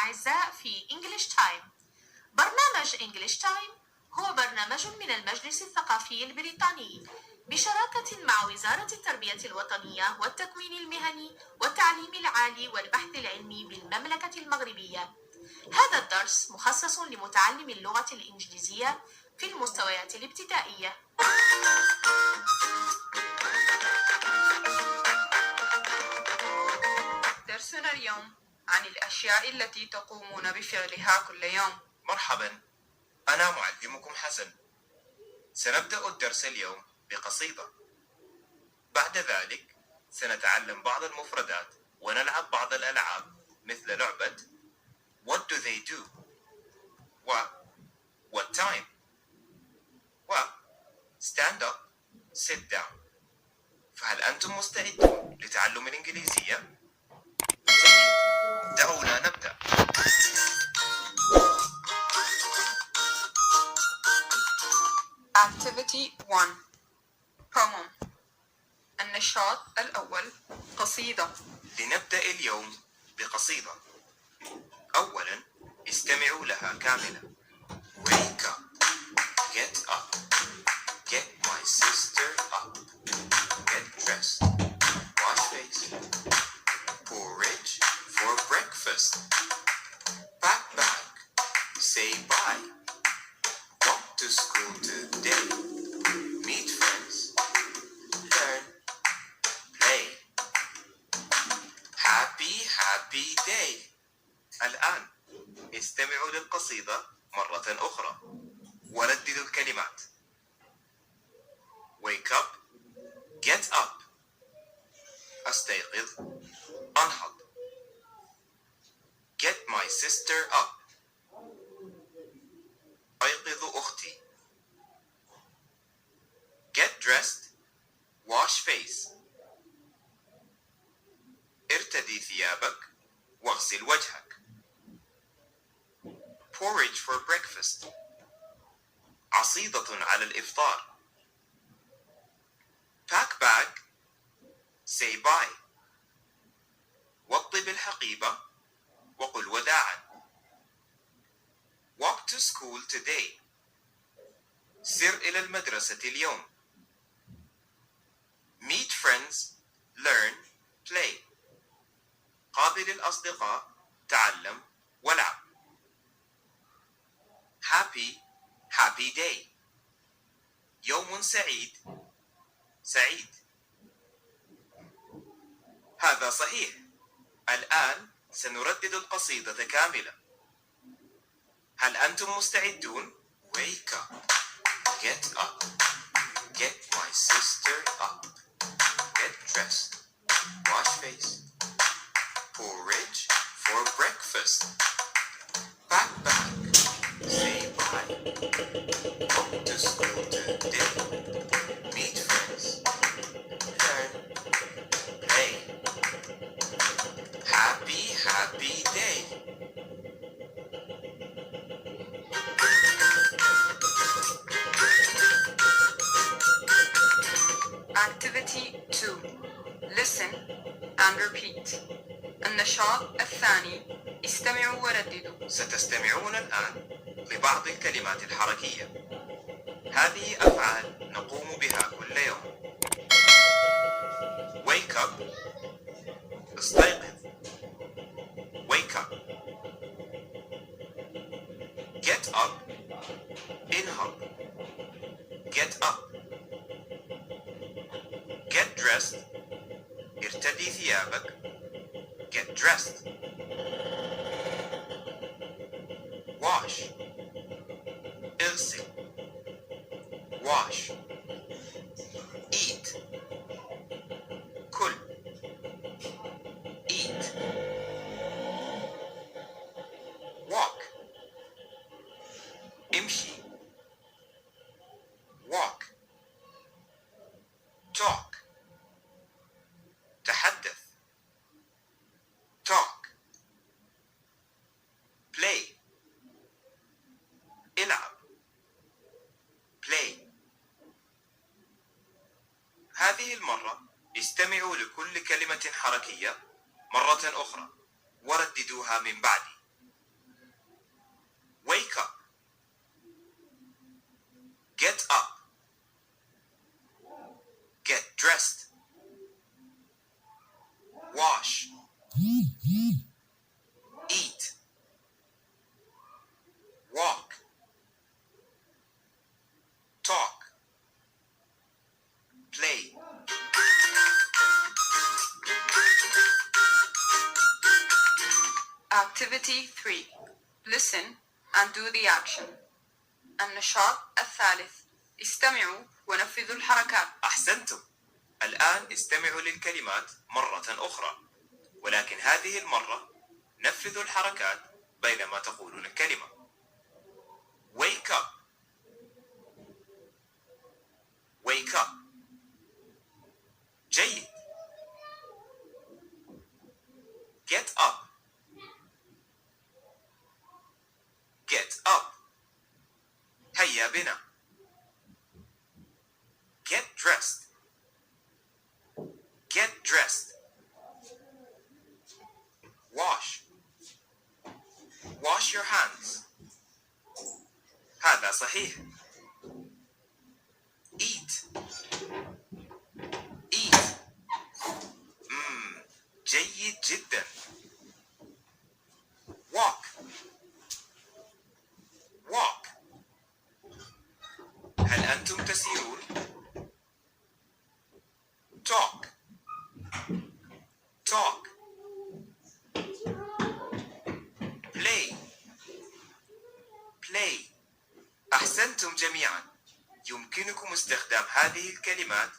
الأعزاء في English Time. برنامج English Time هو برنامج من المجلس الثقافي البريطاني بشراكة مع وزارة التربية الوطنية والتكوين المهني والتعليم العالي والبحث العلمي بالمملكة المغربية. هذا الدرس مخصص لمتعلم اللغة الإنجليزية في المستويات الابتدائية. درسنا اليوم عن الأشياء التي تقومون بفعلها كل يوم. مرحبا، أنا معلمكم حسن. سنبدأ الدرس اليوم بقصيدة. بعد ذلك سنتعلم بعض المفردات ونلعب بعض الألعاب مثل لعبة What do they do؟ و What time؟ و Stand up Sit down. فهل أنتم مستعدون لتعلم الإنجليزية؟ جيد، دعونا نبدأ. Activity 1 Poem. النشاط الأول قصيدة. لنبدأ اليوم بقصيدة. أولاً استمعوا لها كاملة. Wake up, get up, get my sister up, get dressed, wash face, porridge for breakfast, pack bag, say bye, walk to school today, meet friends, learn, play. Happy day. الآن استمعوا للقصيدة مرة أخرى ورددوا الكلمات. Wake up, get up. أستيقظ، أنهض. Get my sister up. أيقظ أختي. Get dressed, wash face. ارتدي ثيابك واغسل وجهك. Porridge for breakfast. عصيدة على الإفطار. Pack bag. Say bye. وطب الحقيبة وقل وداعا. Walk to school today. سر إلى المدرسة اليوم. Meet friends. Learn. Play. قابل الأصدقاء. تعلم والعب. Happy day. يوم سعيد. سعيد. هذا صحيح. الآن سنردد القصيدة كاملة. هل أنتم مستعدون؟ Wake up, get up, get my sister up, get dressed, wash face, porridge for breakfast, pack bag, say bye, walk to school today, meet friends, learn, play. Happy day. Activity 2 Listen and repeat. النشاط الثاني استمعوا ورددوا. ستستمعون الآن لبعض الكلمات الحركية. هذه أفعال نقوم بها كل يوم. Wake up. استيقظ. Wake up. Get up. انهض. Get up. Get dressed. ارتدي ثيابك. Get dressed. Wash. اغسل. Wash. Eat. كل. Eat. Walk. امشي. Walk. Talk. تحدث. Talk. Play. العب. Play. هذه المرة استمعوا لكل كلمة حركية مرة أخرى ورددوها من بعدي. Wake up. Get up. Get dressed. Wash. Eat. Walk. Talk. Play. Activity 3. Listen and do the action. النشاط الثالث. استمعوا ونفذوا الحركات. أحسنتم. الآن استمعوا للكلمات مرة أخرى، ولكن هذه المرة نفذوا الحركات بينما تقولون الكلمة. Wake up. Wake up. جيد. Get up. Get up. هيا بنا. Get dressed. Get dressed. Wash. Wash your hands. هذا صحيح. Eat. Eat. جيد جدا. Walk. Walk. هل أنتم تسيرون؟ Talk. Talk. Play. Play. أحسنتم جميعا. يمكنكم استخدام هذه الكلمات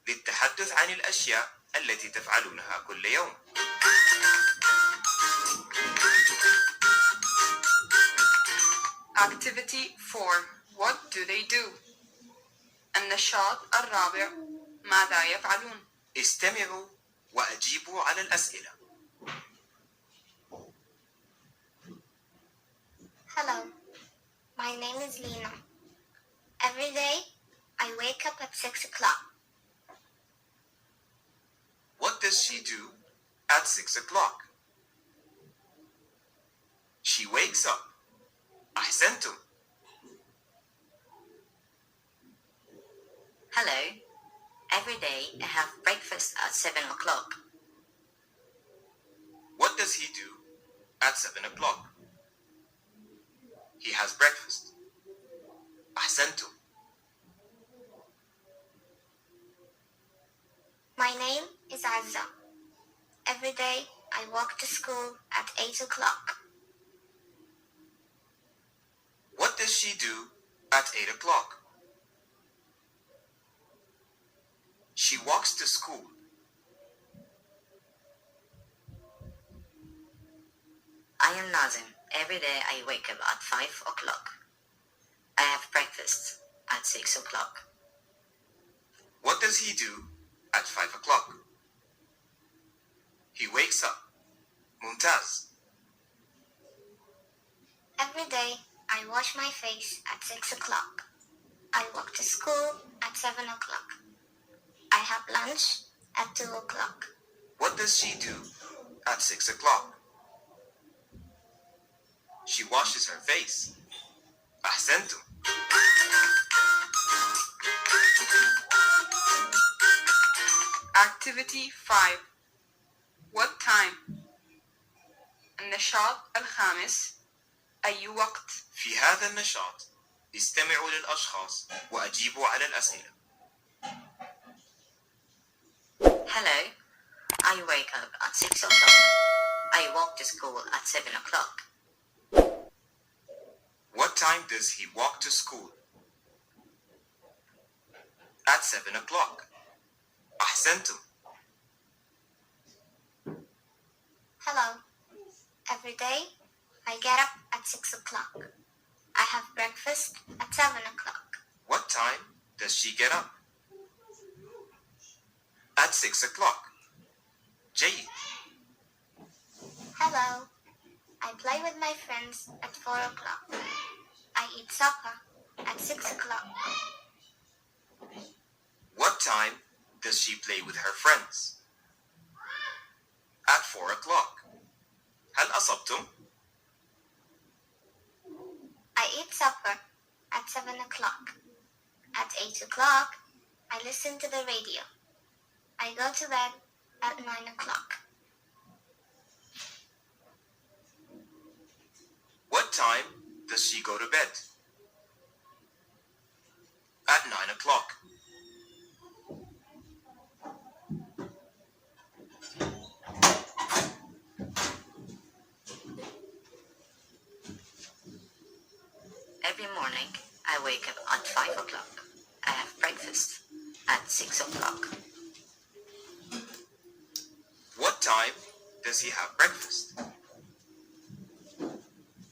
للتحدث عن الأشياء التي تفعلونها كل يوم. Activity 4. What do they do? النشاط الرابع. ماذا يفعلون؟ استمعوا وأجيبوا على الأسئلة. Hello, my name is Lena. Every day, I wake up at 6 o'clock. What does she do at 6 o'clock? She wakes up. أحسنتم. Hello. Every day I have breakfast at 7 o'clock. What does he do at 7 o'clock? He has breakfast. أحسنتم. My name is Azza. Every day, I walk to school at 8 o'clock. What does she do at 8 o'clock? She walks to school. I am Nazim. Every day I wake up at 5 o'clock. I have breakfast at 6 o'clock. What does he do at 5 o'clock? He wakes up. ممتاز. Every day, I wash my face at 6 o'clock. I walk to school at 7 o'clock. I have lunch at 2 o'clock. What does she do at 6 o'clock? She washes her face. أحسنتم. Activity 5. What time? النشاط الخامس. أي وقت؟ في هذا النشاط استمعوا للأشخاص وأجيبوا على الأسئلة. Hello. I wake up at 6 o'clock. I walk to school at 7 o'clock. What time does he walk to school? At 7 o'clock. أحسنتم. Hello. Every day, I get up at 6 o'clock. I have breakfast at 7 o'clock. What time does she get up? At 6 o'clock. جيد. Hello. I play with my friends at 4 o'clock. I eat supper at 6 o'clock. What time does she play with her friends? At 4 o'clock. هل أصبتم؟ supper at 7 o'clock. At 8 o'clock, I listen to the radio. I go to bed at 9 o'clock. What time does she go to bed? At 9 o'clock. Every morning, I wake up at 5 o'clock. I have breakfast at 6 o'clock. What time does he have breakfast?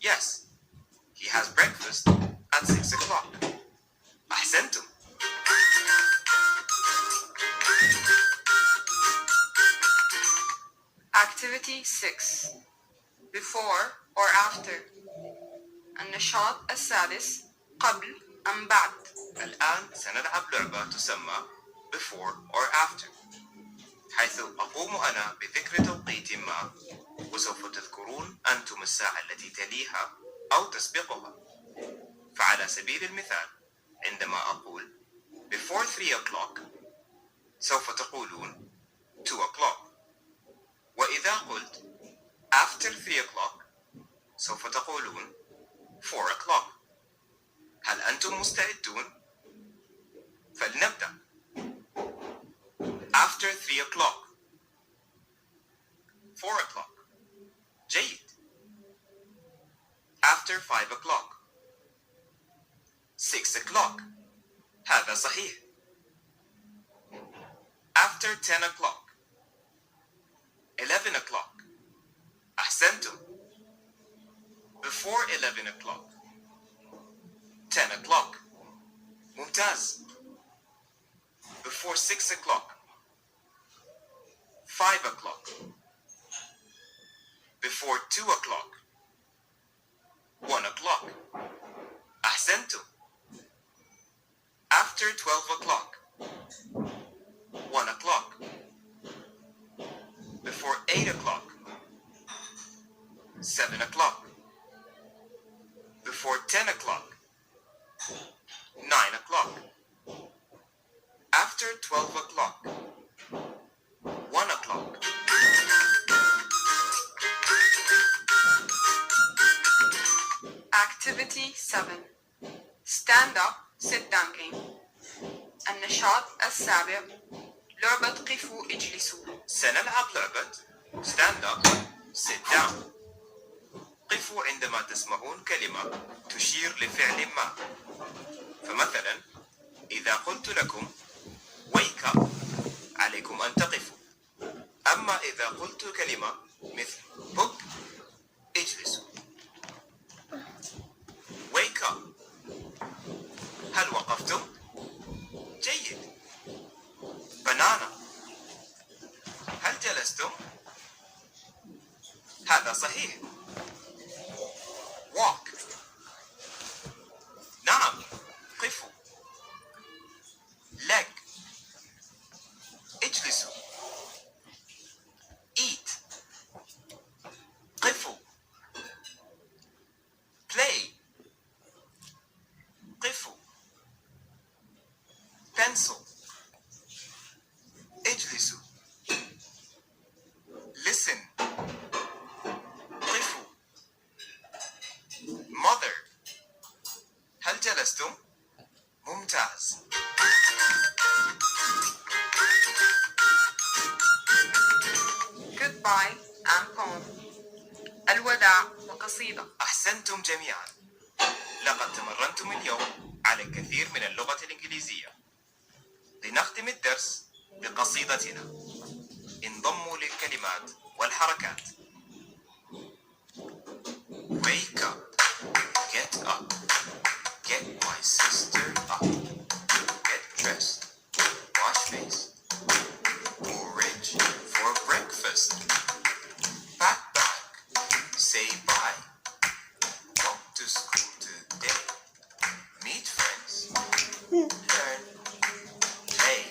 Yes, he has breakfast at 6 o'clock. أحسنتم. Activity 6. Before or after. النشاط السادس قبل أم بعد. الآن سنلعب لعبة تسمى before or after، حيث أقوم أنا بذكر توقيت ما وسوف تذكرون أنتم الساعة التي تليها أو تسبقها. فعلى سبيل المثال عندما أقول before 3 o'clock سوف تقولون 2 o'clock، وإذا قلت after 3 o'clock سوف تقولون 4 o'clock. هل أنتم مستعدون؟ فلنبدأ. After 3 o'clock. 4 o'clock. جيد. After 5 o'clock. 6 o'clock. هذا صحيح. After 10 o'clock. 11 o'clock. أحسنتم. Before 11 o'clock. 10 o'clock. ممتاز. Before 6 o'clock. 5 o'clock. Before 2 o'clock. 1 o'clock. أحسنتم. After 12 o'clock. 1 o'clock. Before 8 o'clock. 7 o'clock. Before 10 o'clock. 9 o'clock. After 12 o'clock. 1 o'clock. Activity 7. Stand up, sit down game. النشاط السابع لعبة قفوا اجلسوا. سنلعب لعبة stand up, sit down. قفوا عندما تسمعون كلمة تشير لفعل ما. فمثلا إذا قلت لكم wake up عليكم أن تقفوا. أما إذا قلت كلمة مثل book اجلسوا. wake up. هل وقفتم؟ جيد. banana. هل جلستم؟ هذا صحيح. walk. نعم، قفوا. leg. اجلسوا. eat. قفوا. play. قفوا. pencil. اجلسوا. listen. قفوا. mother. هل جلستم؟ ممتاز. Goodbye and poem. الوداع وقصيدة. أحسنتم جميعا. لقد تمرنتم اليوم على الكثير من اللغة الإنجليزية. لنختم الدرس بقصيدتنا. انضموا للكلمات والحركات. Wake up, get up, get my sister up, get dressed, wash face, porridge for breakfast, pack bag, say bye, walk to school today, meet friends, learn, play.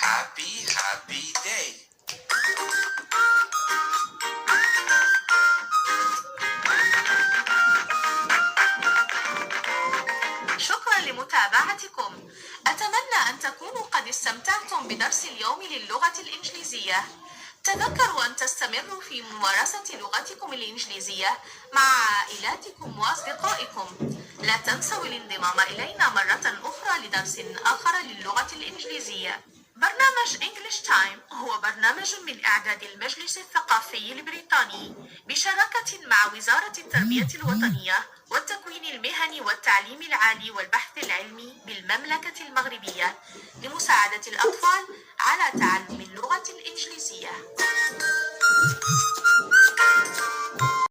Happy, happy day. متابعتكم. أتمنى أن تكونوا قد استمتعتم بدرس اليوم للغة الإنجليزية. تذكروا أن تستمروا في ممارسة لغتكم الإنجليزية مع عائلاتكم وأصدقائكم. لا تنسوا الانضمام إلينا مرة أخرى لدرس آخر للغة الإنجليزية. برنامج English Time هو برنامج من إعداد المجلس الثقافي البريطاني بشراكة مع وزارة التربية الوطنية والتكوين المهني والتعليم العالي والبحث العلمي بالمملكة المغربية لمساعدة الأطفال على تعلم اللغة الإنجليزية.